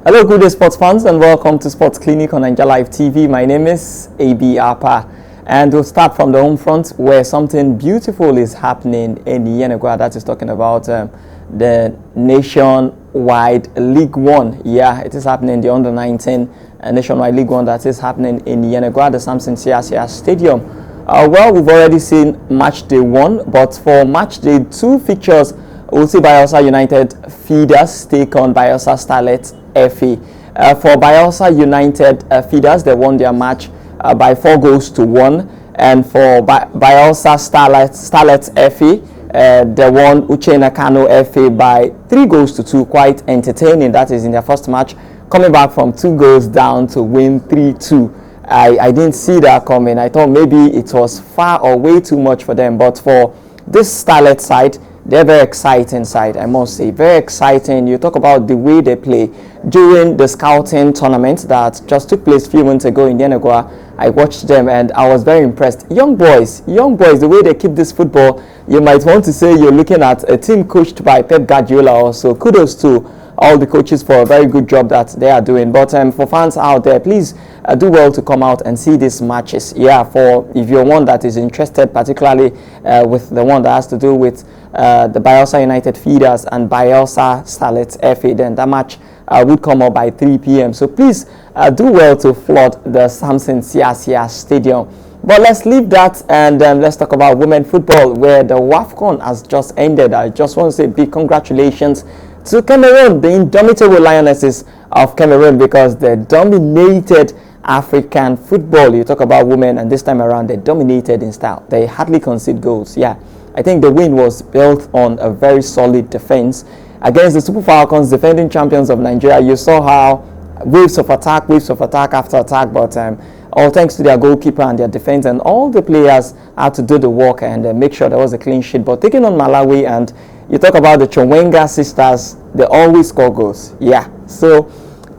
Hello, good day, sports fans, and welcome to Sports Clinic on Naija Live TV. My name is Ebi Appah, and we'll start from the home front where something beautiful is happening in Yenagoa. That is talking about the nationwide League One. Yeah, it is happening in the under-19 nationwide League One. That is happening in Yenagoa, the Samson Siasia Stadium. Well, we've already seen match day 1, but for match day 2 fixtures, we'll see Bayelsa United Feeders take on Bayelsa Starlets FA. For Bayelsa United Feeders, they won their match by 4 goals to 1, and for Bayelsa Starlets FA, they won Uchenna Kano FA by 3 goals to 2. Quite entertaining. That is in their first match, coming back from 2 goals down to win 3-2. I didn't see that coming. I thought maybe it was far or way too much for them, but for this Starlet side, they're very exciting side, I must say. Very exciting. You talk about the way they play. During the scouting tournament that just took place a few months ago in Yenagoa, I watched them and I was very impressed. Young boys, the way they keep this football, you might want to say you're looking at a team coached by Pep Guardiola also. Kudos to all the coaches for a very good job that they are doing. But for fans out there, please do well to come out and see these matches. Yeah, for if you're one that is interested, particularly with the one that has to do with the Bayelsa United Feeders and Bayelsa Starlets FA, then that match would come up by 3 p.m. So please do well to flood the Samson Siasia Stadium. But let's leave that and let's talk about women football, where the WAFCON has just ended. I just want to say big congratulations to Cameroon, the indomitable Lionesses of Cameroon, because they dominated African football. You talk about women, and this time around they dominated in style. They hardly concede goals. Yeah, I think the win was built on a very solid defense against the Super Falcons, defending champions of Nigeria. You saw how waves of attack after attack, but all thanks to their goalkeeper and their defense, and all the players had to do the work and make sure there was a clean sheet. But taking on Malawi, and you talk about the Chwenga sisters, they always score goals. Yeah, so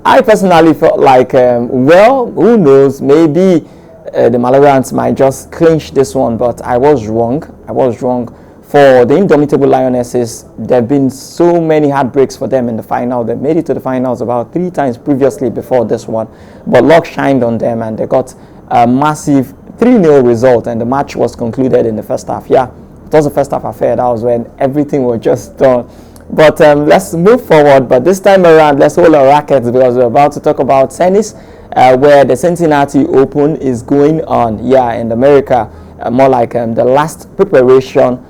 I personally felt like, well, who knows, maybe the Malawians might just clinch this one, but I was wrong. For the indomitable Lionesses, there have been so many heartbreaks for them in the final. They made it to the finals about 3 times previously before this one, but luck shined on them and they got a massive 3-0 result, and the match was concluded in the first half. Yeah, it was a first half affair. That was when everything was just done. But let's move forward. But this time around, let's hold our rackets, because we're about to talk about tennis, where the Cincinnati Open is going on. Yeah, in America, more like the last preparation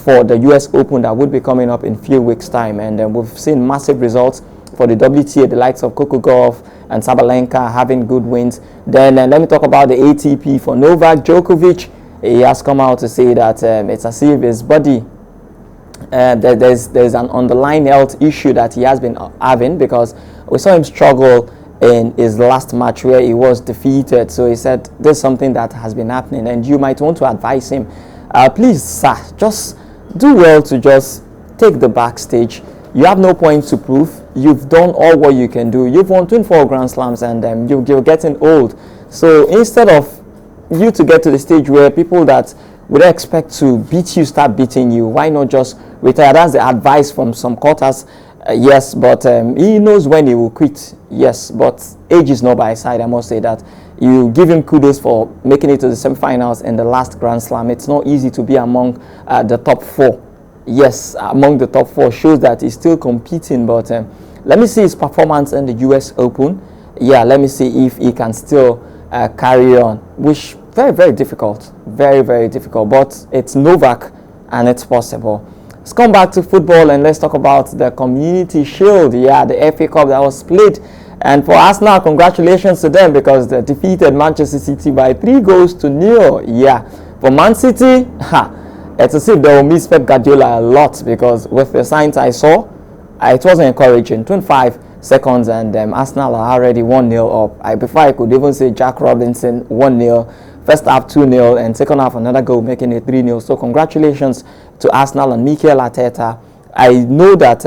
for the US Open that would be coming up in a few weeks' time. And we've seen massive results for the WTA, the likes of Coco Gauff and Sabalenka having good wins. Then let me talk about the ATP for Novak Djokovic. He has come out to say that it's as if his body, there's an underlying health issue that he has been having, because we saw him struggle in his last match where he was defeated. So he said there's something that has been happening, and you might want to advise him, please sir, just do well to just take the backstage. You have no point to prove. You've done all what you can do. You've won 24 Grand Slams, and you're getting old. So instead of you to get to the stage where people that would expect to beat you start beating you, why not just retire? That's the advice from some quarters. Yes, but he knows when he will quit. Yes, but age is not by his side. I must say that. You give him kudos for making it to the semi-finals in the last Grand Slam. It's not easy to be among the top 4. Yes, among the top 4 shows that he's still competing. But let me see his performance in the US Open. Yeah, let me see if he can still carry on, which very, very difficult. Very, very difficult. But it's Novak, and it's possible. Let's come back to football and let's talk about the Community Shield. Yeah, the FA Cup that was played. And for Arsenal, congratulations to them, because they defeated Manchester City by 3 goals to 0. Yeah, for Man City, it's as if they will miss Pep Guardiola a lot, because with the signs I saw, it wasn't encouraging. 25 seconds and Arsenal are already 1-0 up. Before I could even say Jack Robinson 1-0. First half 2-0, and second half another goal, making it 3-0. So congratulations to Arsenal and Mikel Arteta. I know that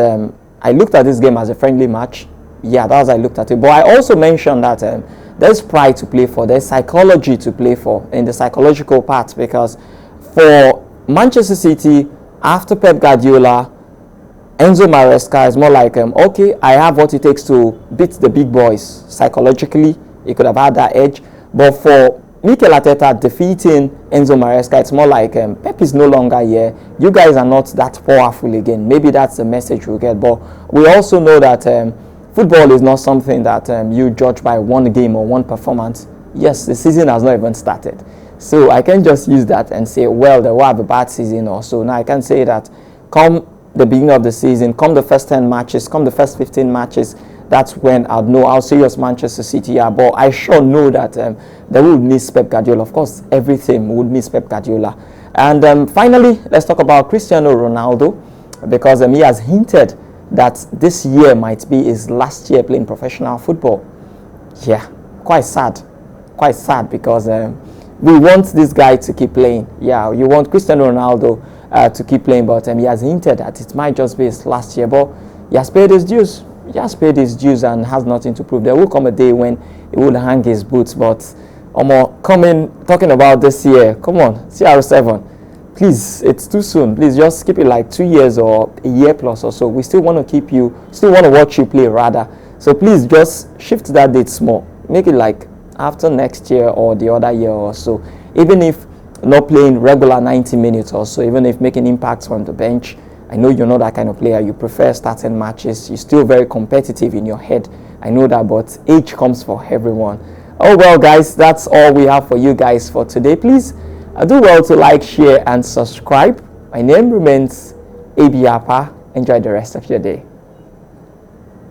I looked at this game as a friendly match. Yeah, that's how I looked at it. But I also mentioned that there's pride to play for, there's psychology to play for in the psychological part, because for Manchester City, after Pep Guardiola, Enzo Maresca is more like, okay, I have what it takes to beat the big boys. Psychologically, he could have had that edge. But for Mikel Arteta defeating Enzo Maresca, it's more like Pep is no longer here. You guys are not that powerful again. Maybe that's the message we'll get. But we also know that football is not something that you judge by one game or one performance. Yes, the season has not even started. So I can just use that and say, well, they will have a bad season or so. Now I can say that come the beginning of the season, come the first 10 matches, come the first 15 matches, that's when I'll know how serious Manchester City are. But I sure know that they will miss Pep Guardiola. Of course, everything would miss Pep Guardiola. And finally, let's talk about Cristiano Ronaldo, because he has hinted that this year might be his last year playing professional football. Yeah, quite sad because we want this guy to keep playing. Yeah, you want Cristiano Ronaldo to keep playing, but he has hinted that it might just be his last year. But he has paid his dues. He has paid his dues and has nothing to prove. There will come a day when he will hang his boots. But talking about this year, come on, CR7. Please, it's too soon. Please just keep it like 2 years or a year plus or so. We still want to keep you, still want to watch you play rather. So please just shift that date small. Make it like after next year or the other year or so. Even if not playing regular 90 minutes or so, even if making impacts on the bench. I know you're not that kind of player. You prefer starting matches. You're still very competitive in your head. I know that, but age comes for everyone. Oh well, guys, that's all we have for you guys for today. Please do well to like, share, and subscribe. My name remains Ebi Appah. Enjoy the rest of your day.